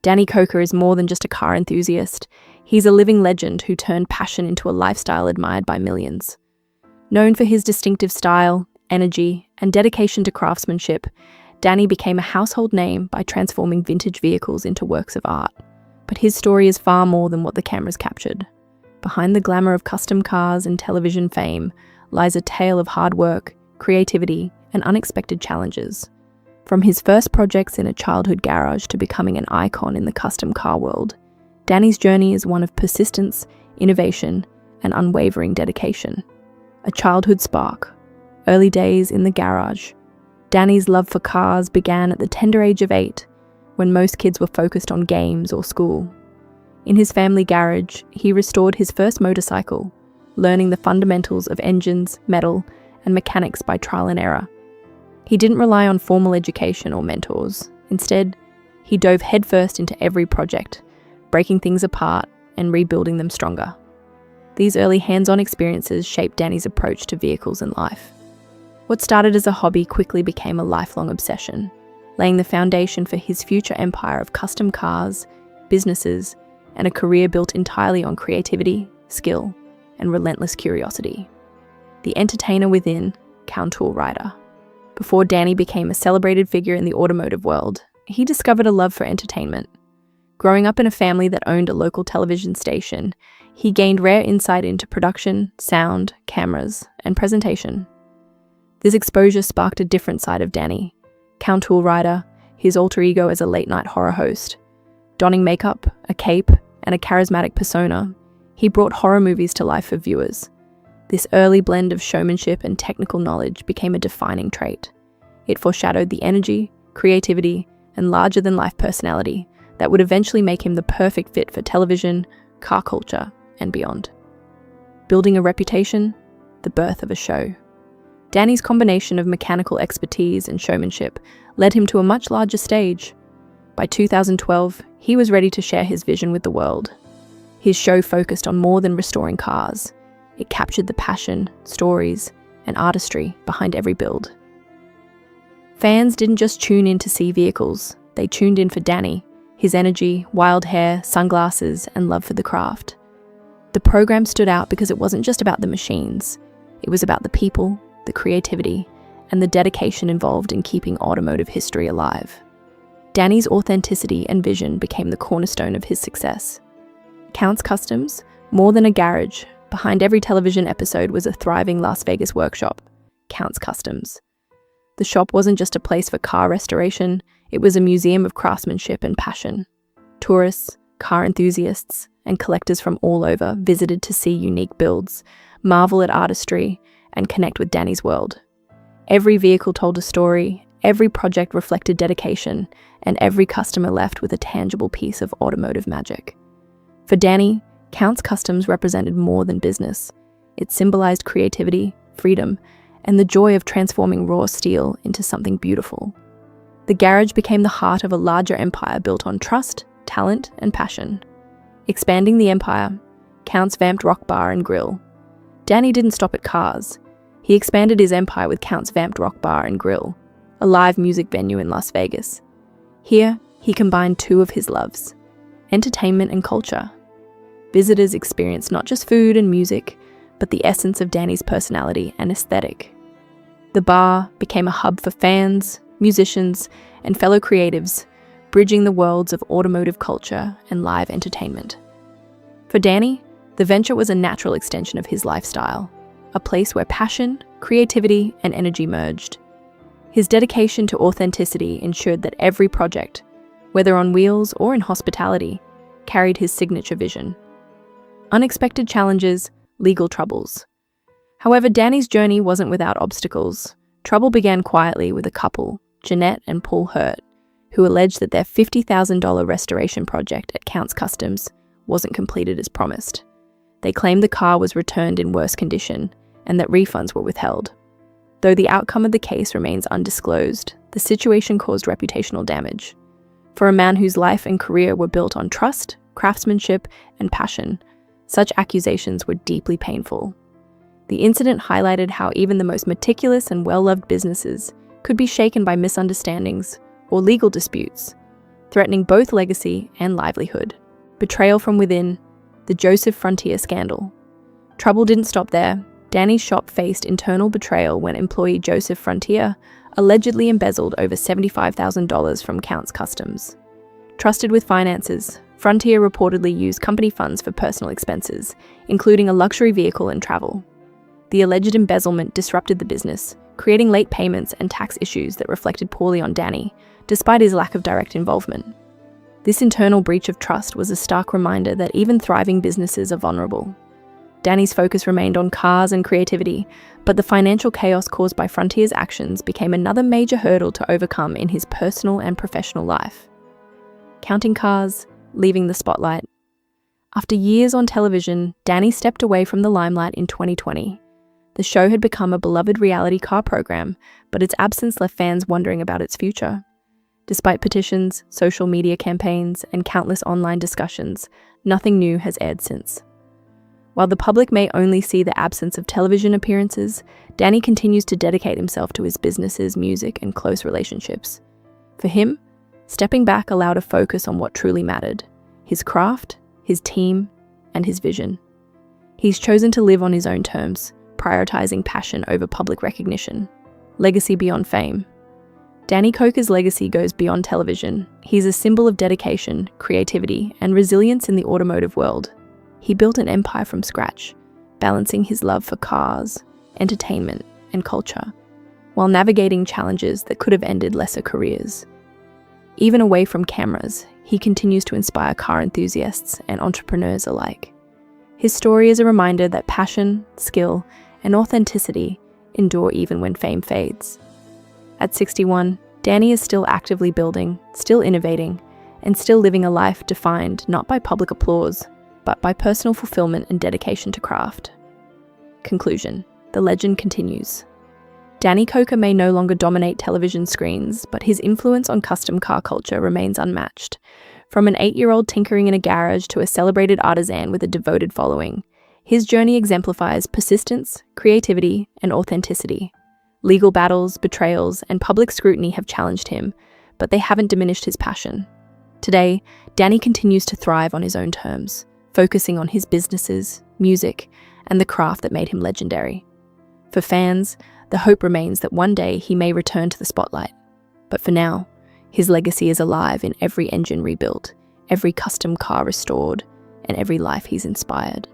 Danny Koker is more than just a car enthusiast. He's a living legend who turned passion into a lifestyle admired by millions. Known for his distinctive style, energy, and dedication to craftsmanship, Danny became a household name by transforming vintage vehicles into works of art. But his story is far more than what the cameras captured. Behind the glamour of custom cars and television fame lies a tale of hard work, creativity, and unexpected challenges. From his first projects in a childhood garage to becoming an icon in the custom car world, Danny's journey is one of persistence, innovation, and unwavering dedication. A childhood spark, early days in the garage. Danny's love for cars began at the tender age of 8, when most kids were focused on games or school. In his family garage, he restored his first motorcycle, learning the fundamentals of engines, metal, and mechanics by trial and error. He didn't rely on formal education or mentors. Instead, he dove headfirst into every project, breaking things apart and rebuilding them stronger. These early hands-on experiences shaped Danny's approach to vehicles and life. What started as a hobby quickly became a lifelong obsession, laying the foundation for his future empire of custom cars, businesses, and a career built entirely on creativity, skill, and relentless curiosity. The entertainer within, Tool Rider. Before Danny became a celebrated figure in the automotive world, he discovered a love for entertainment. Growing up in a family that owned a local television station, he gained rare insight into production, sound, cameras, and presentation. This exposure sparked a different side of Danny, Tool Rider, his alter ego as a late-night horror host. Donning makeup, a cape, and a charismatic persona, he brought horror movies to life for viewers. This early blend of showmanship and technical knowledge became a defining trait. It foreshadowed the energy, creativity, and larger-than-life personality that would eventually make him the perfect fit for television, car culture, and beyond. Building a reputation, the birth of a show. Danny's combination of mechanical expertise and showmanship led him to a much larger stage. By 2012, he was ready to share his vision with the world. His show focused on more than restoring cars. It captured the passion, stories, and artistry behind every build. Fans didn't just tune in to see vehicles, they tuned in for Danny, his energy, wild hair, sunglasses, and love for the craft. The program stood out because it wasn't just about the machines. It was about the people, the creativity, and the dedication involved in keeping automotive history alive. Danny's authenticity and vision became the cornerstone of his success. Count's Customs, more than a garage, behind every television episode was a thriving Las Vegas workshop, Count's Customs. The shop wasn't just a place for car restoration, it was a museum of craftsmanship and passion. Tourists, car enthusiasts, and collectors from all over visited to see unique builds, marvel at artistry, and connect with Danny's world. Every vehicle told a story, every project reflected dedication, and every customer left with a tangible piece of automotive magic. For Danny, Count's Customs represented more than business. It symbolized creativity, freedom, and the joy of transforming raw steel into something beautiful. The garage became the heart of a larger empire built on trust, talent, and passion. Expanding the empire, Count's vamped rock bar and grill. Danny didn't stop at cars. He expanded his empire with Count's vamped rock bar and grill, a live music venue in Las Vegas. Here, he combined two of his loves, entertainment and culture. Visitors experienced not just food and music, but the essence of Danny's personality and aesthetic. The bar became a hub for fans, musicians, and fellow creatives, bridging the worlds of automotive culture and live entertainment. For Danny, the venture was a natural extension of his lifestyle, a place where passion, creativity, and energy merged. His dedication to authenticity ensured that every project, whether on wheels or in hospitality, carried his signature vision. Unexpected challenges, legal troubles. However, Danny's journey wasn't without obstacles. Trouble began quietly with a couple, Jeanette and Paul Hurt, who alleged that their $50,000 restoration project at Count's Customs wasn't completed as promised. They claimed the car was returned in worse condition and that refunds were withheld. Though the outcome of the case remains undisclosed, the situation caused reputational damage. For a man whose life and career were built on trust, craftsmanship, and passion, such accusations were deeply painful. The incident highlighted how even the most meticulous and well-loved businesses could be shaken by misunderstandings or legal disputes. threatening both legacy and livelihood. Betrayal from within, the Joseph Frontier scandal. Trouble didn't stop there. Danny's shop faced internal betrayal when employee Joseph Frontier allegedly embezzled over $75,000 from Counts Customs. Trusted with finances, Frontier reportedly used company funds for personal expenses, including a luxury vehicle and travel. The alleged embezzlement disrupted the business, creating late payments and tax issues that reflected poorly on Danny, despite his lack of direct involvement. This internal breach of trust was a stark reminder that even thriving businesses are vulnerable. Danny's focus remained on cars and creativity, but the financial chaos caused by Frontier's actions became another major hurdle to overcome in his personal and professional life. Counting cars, leaving the spotlight. After years on television, Danny stepped away from the limelight in 2020. The show had become a beloved reality car program, but its absence left fans wondering about its future. Despite petitions, social media campaigns, and countless online discussions, nothing new has aired since. While the public may only see the absence of television appearances, Danny continues to dedicate himself to his businesses, music, and close relationships. For him, stepping back allowed a focus on what truly mattered: his craft, his team, and his vision. He's chosen to live on his own terms, prioritizing passion over public recognition. Legacy beyond fame. Danny Koker's legacy goes beyond television. He's a symbol of dedication, creativity, and resilience in the automotive world. He built an empire from scratch, balancing his love for cars, entertainment, and culture, while navigating challenges that could have ended lesser careers. Even away from cameras, he continues to inspire car enthusiasts and entrepreneurs alike. His story is a reminder that passion, skill, and authenticity endure even when fame fades. At 61, Danny is still actively building, still innovating, and still living a life defined not by public applause, but by personal fulfillment and dedication to craft. Conclusion: the legend continues. Danny Koker may no longer dominate television screens, but his influence on custom car culture remains unmatched. From an 8-year-old tinkering in a garage to a celebrated artisan with a devoted following, his journey exemplifies persistence, creativity, and authenticity. Legal battles, betrayals, and public scrutiny have challenged him, but they haven't diminished his passion. Today, Danny continues to thrive on his own terms, focusing on his businesses, music, and the craft that made him legendary. For fans, the hope remains that one day he may return to the spotlight. But for now, his legacy is alive in every engine rebuilt, every custom car restored, and every life he's inspired.